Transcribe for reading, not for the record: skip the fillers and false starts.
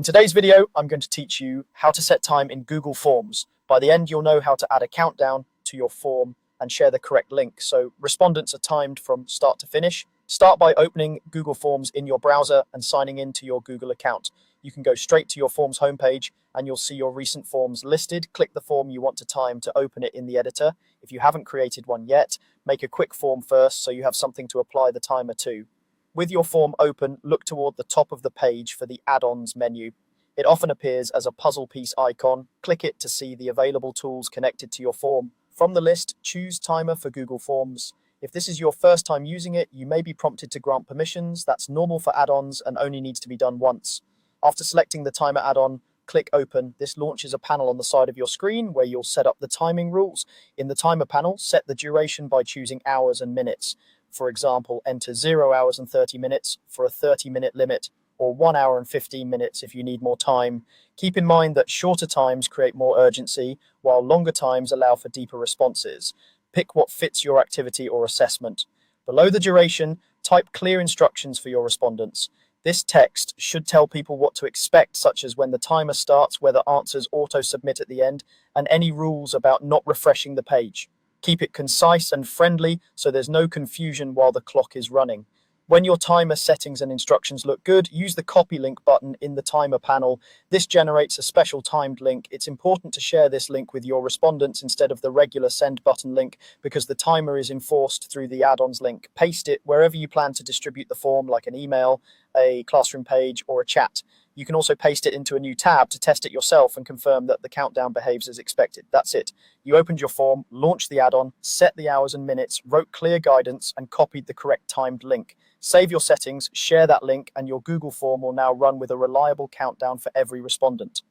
In today's video, I'm going to teach you how to set time in Google Forms. By the end, you'll know how to add a countdown to your form and share the correct link. So respondents are timed from start to finish. Start by opening Google Forms in your browser and signing in to your Google account. You can go straight to your Forms homepage and you'll see your recent forms listed. Click the form you want to time to open it in the editor. If you haven't created one yet, make a quick form first so you have something to apply the timer to. With your form open, look toward the top of the page for the add-ons menu. It often appears as a puzzle piece icon. Click it to see the available tools connected to your form. From the list, choose Timer for Google Forms. If this is your first time using it, you may be prompted to grant permissions. That's normal for add-ons and only needs to be done once. After selecting the Timer add-on, click Open. This launches a panel on the side of your screen where you'll set up the timing rules. In the Timer panel, set the duration by choosing hours and minutes. For example, enter 0 hours and 30 minutes for a 30-minute limit, or 1 hour and 15 minutes if you need more time. Keep in mind that shorter times create more urgency, while longer times allow for deeper responses. Pick what fits your activity or assessment. Below the duration, type clear instructions for your respondents. This text should tell people what to expect, such as when the timer starts, whether answers auto-submit at the end, and any rules about not refreshing the page. Keep it concise and friendly so there's no confusion while the clock is running. When your timer settings and instructions look good, use the copy link button in the timer panel. This generates a special timed link. It's important to share this link with your respondents instead of the regular send button link because the timer is enforced through the add-ons link. Paste it wherever you plan to distribute the form, like an email, a classroom page, or a chat. You can also paste it into a new tab to test it yourself and confirm that the countdown behaves as expected. That's it. You opened your form, launched the add-on, set the hours and minutes, wrote clear guidance, and copied the correct timed link. Save your settings, share that link, and your Google form will now run with a reliable countdown for every respondent.